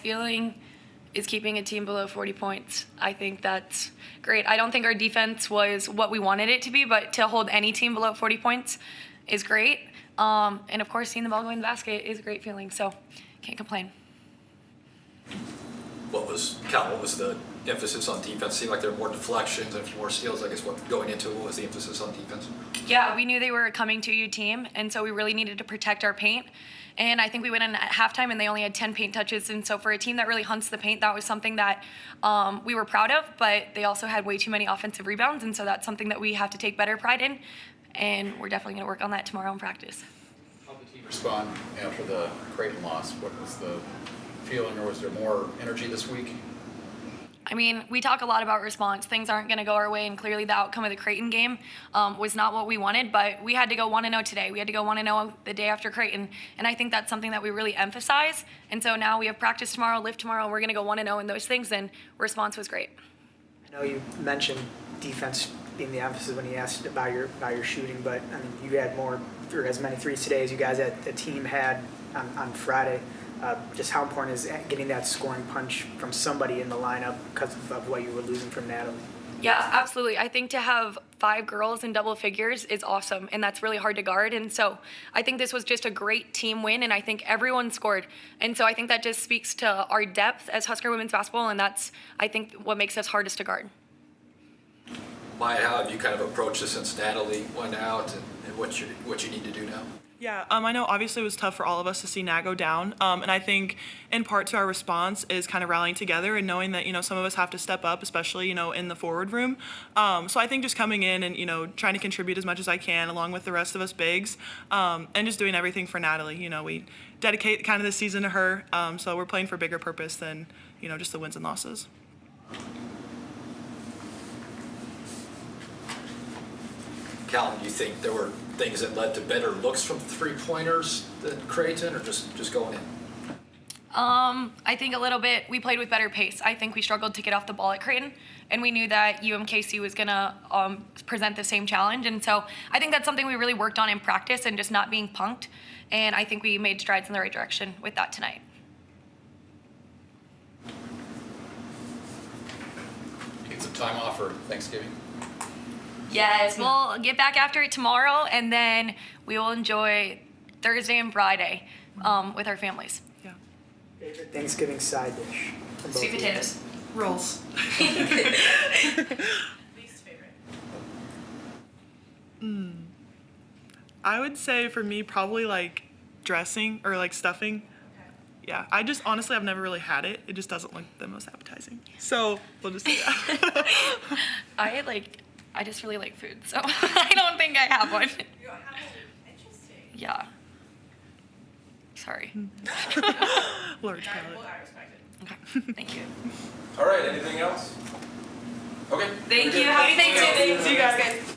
feeling is keeping a team below 40 points. I think that's great. I don't think our defense was what we wanted it to be, but to hold any team below 40 points is great. And of course, seeing the ball go in the basket is a great feeling, so can't complain. What was the emphasis on defense? Seemed like there were more deflections and a few more steals. I guess going into it, what was the emphasis on defense? Yeah, we knew they were a coming to you team, and so we really needed to protect our paint. And I think we went in at halftime and they only had 10 paint touches. And so for a team that really hunts the paint, that was something that we were proud of, but they also had way too many offensive rebounds. And so that's something that we have to take better pride in. And we're definitely going to work on that tomorrow in practice. How did the team respond after the Creighton loss? What was the feeling, or was there more energy this week? I mean, we talk a lot about response. Things aren't going to go our way, and clearly the outcome of the Creighton game was not what we wanted, but we had to go 1-0 today. We had to go 1-0 the day after Creighton, and I think that's something that we really emphasize. And so now we have practice tomorrow, lift tomorrow, and we're going to go 1-0 in those things, and response was great. I know you mentioned defense being the emphasis when you asked about your shooting, but I mean, you had more, or as many threes today as you guys at the team had on Friday. Just how important is getting that scoring punch from somebody in the lineup because of what you were losing from Natalie? Yeah, absolutely. I think to have 5 girls in double figures is awesome, and that's really hard to guard. And so I think this was just a great team win, and I think everyone scored. And so I think that just speaks to our depth as Husker women's basketball, and that's, I think, what makes us hardest to guard. Maya, how have you kind of approached this since Natalie went out, and what you need to do now? Yeah, I know obviously it was tough for all of us to see Nat go down, and I think in part to our response is kind of rallying together and knowing that, some of us have to step up, especially, in the forward room. So I think just coming in and, trying to contribute as much as I can along with the rest of us bigs, and just doing everything for Natalie. We dedicate kind of this season to her, so we're playing for a bigger purpose than, just the wins and losses. Calvin, do you think there were things that led to better looks from three-pointers than Creighton, or just going in? I think a little bit. We played with better pace. I think we struggled to get off the ball at Creighton, and we knew that UMKC was going to present the same challenge. And so I think that's something we really worked on in practice and just not being punked. And I think we made strides in the right direction with that tonight. You get some time off for Thanksgiving? Yes, we'll get back after it tomorrow, and then we will enjoy Thursday and Friday with our families. Yeah. Favorite Thanksgiving side dish? Sweet potatoes. Rolls. Least favorite? I would say for me probably like dressing or like stuffing. Okay. Yeah, I just honestly I've never really had it. It just doesn't look the most appetizing. So we'll just say that. I just really like food, so I don't think I have one. You don't have one? Interesting. Yeah. Sorry. Large palate. Well, I respect it. Okay, thank you. All right, anything else? Okay. Thank you. Happy Thanksgiving. See you guys.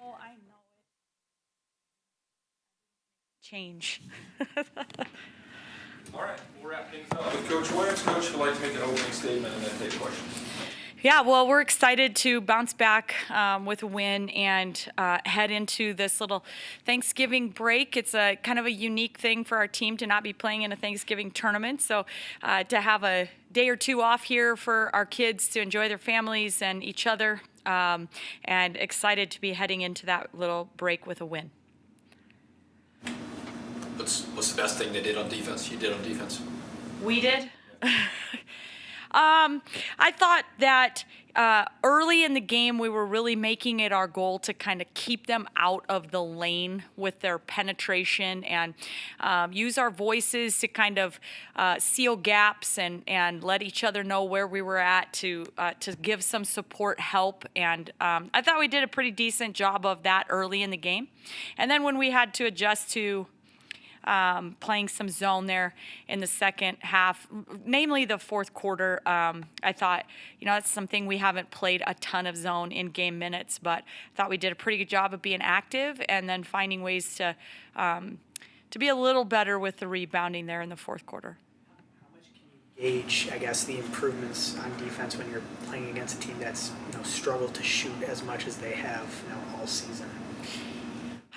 Oh, I know it. Change. All right, we'll wrap things up with Coach Williams. Coach, would like to make an opening statement and then take questions. Yeah, well, we're excited to bounce back with a win and head into this little Thanksgiving break. It's a kind of a unique thing for our team to not be playing in a Thanksgiving tournament. So to have a day or two off here for our kids to enjoy their families and each other, and excited to be heading into that little break with a win. What's the best thing they did on defense? You did on defense? We did. I thought that early in the game, we were really making it our goal to kind of keep them out of the lane with their penetration and use our voices to kind of seal gaps and let each other know where we were at to give some support help. And I thought we did a pretty decent job of that early in the game. And then when we had to adjust to playing some zone there in the second half, namely the fourth quarter. I thought, that's something we haven't played a ton of zone in game minutes, but I thought we did a pretty good job of being active and then finding ways to be a little better with the rebounding there in the fourth quarter. How much can you gauge, I guess, the improvements on defense when you're playing against a team that's struggled to shoot as much as they have all season?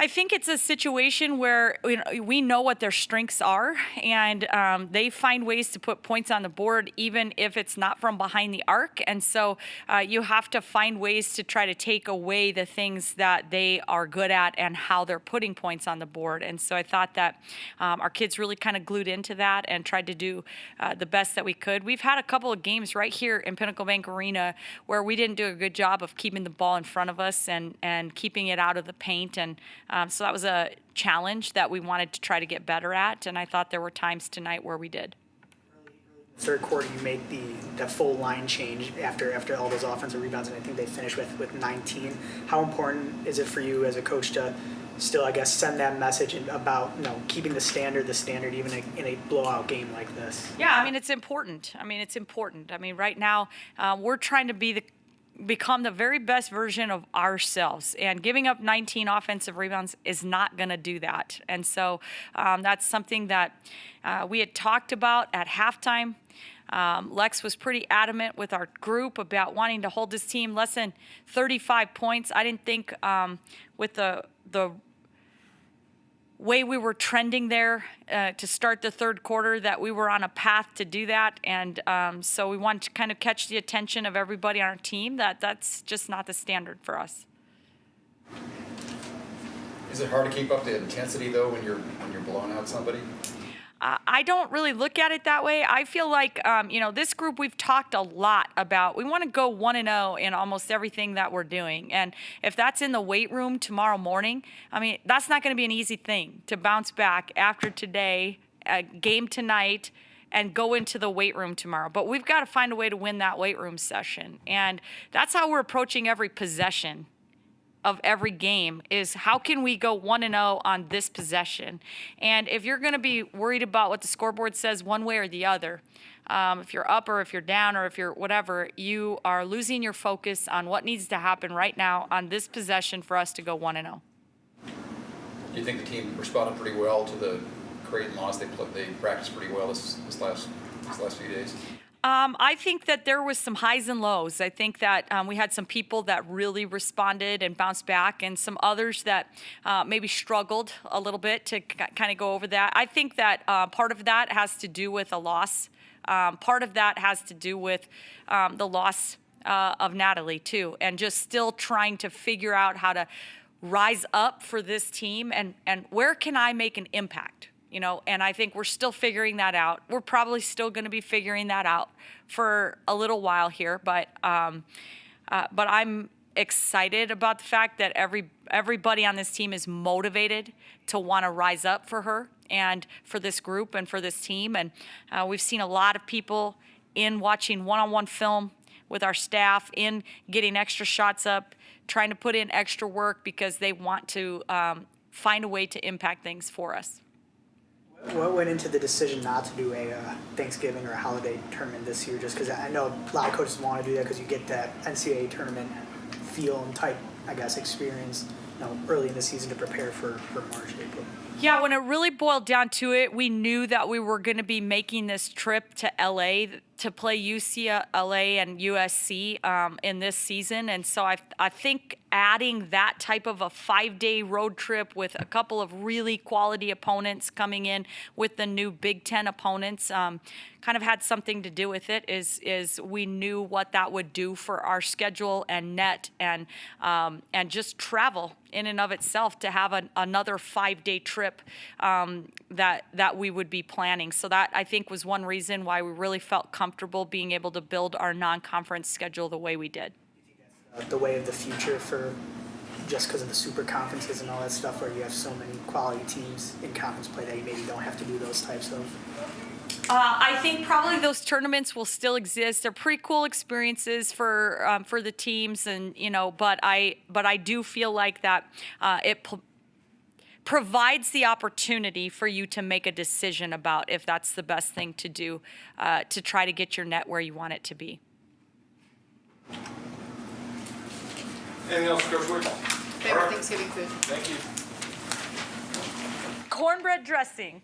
I think it's a situation where we know what their strengths are, and they find ways to put points on the board, even if it's not from behind the arc. And so you have to find ways to try to take away the things that they are good at and how they're putting points on the board. And so I thought that our kids really kind of glued into that and tried to do the best that we could. We've had a couple of games right here in Pinnacle Bank Arena where we didn't do a good job of keeping the ball in front of us and keeping it out of the paint. And so that was a challenge that we wanted to try to get better at, and I thought there were times tonight where we did. Third quarter, you made the full line change after all those offensive rebounds, and I think they finished with 19. How important is it for you as a coach to still, I guess, send that message about keeping the standard even in a blowout game like this? Yeah, it's important. Right now we're trying to become the very best version of ourselves, and giving up 19 offensive rebounds is not going to do that. And so that's something that we had talked about at halftime. Lex was pretty adamant with our group about wanting to hold this team less than 35 points. I didn't think with the way we were trending there to start the third quarter that we were on a path to do that. And so we wanted to kind of catch the attention of everybody on our team that's just not the standard for us. Is it hard to keep up the intensity though when you're blowing out somebody? I don't really look at it that way. I feel like, this group, we've talked a lot about, we want to go 1-0 in almost everything that we're doing. And if that's in the weight room tomorrow morning, that's not going to be an easy thing to bounce back after today, a game tonight, and go into the weight room tomorrow. But we've got to find a way to win that weight room session. And that's how we're approaching every possession of every game, is how can we go 1-0 on this possession? And if you're going to be worried about what the scoreboard says one way or the other, if you're up or if you're down or if you're whatever, you are losing your focus on what needs to happen right now on this possession for us to go 1-0. Do you think the team responded pretty well to the Creighton loss? They practiced pretty well this last few days. I think that there was some highs and lows. I think that we had some people that really responded and bounced back, and some others that maybe struggled a little bit to kind of go over that. I think that part of that has to do with a loss. Part of that has to do with the loss of Natalie, too, and just still trying to figure out how to rise up for this team and where can I make an impact? And I think we're still figuring that out. We're probably still going to be figuring that out for a little while here, but I'm excited about the fact that everybody on this team is motivated to want to rise up for her and for this group and for this team. And we've seen a lot of people in watching one-on-one film with our staff, in getting extra shots up, trying to put in extra work because they want to find a way to impact things for us. What went into the decision not to do a Thanksgiving or a holiday tournament this year? Just because I know a lot of coaches want to do that because you get that NCAA tournament feel and type, I guess, experience early in the season to prepare for March, April? Yeah, when it really boiled down to it, we knew that we were going to be making this trip to LA to play UCLA and USC in this season. And so I think adding that type of a 5-day road trip with a couple of really quality opponents coming in with the new Big Ten opponents kind of had something to do with it. Is we knew what that would do for our schedule and net and just travel in and of itself to have another 5-day trip that we would be planning. So that I think was one reason why we really felt comfortable being able to build our non-conference schedule the way we did. The way of the future for just because of the super conferences and all that stuff, where you have so many quality teams in conference play that you maybe don't have to do those types of. I think probably those tournaments will still exist. They're pretty cool experiences for the teams, and but I do feel like that it provides the opportunity for you to make a decision about if that's the best thing to do to try to get your net where you want it to be. Anything else, Coach Wade? Favorite Thanksgiving food? Thank you. Cornbread dressing.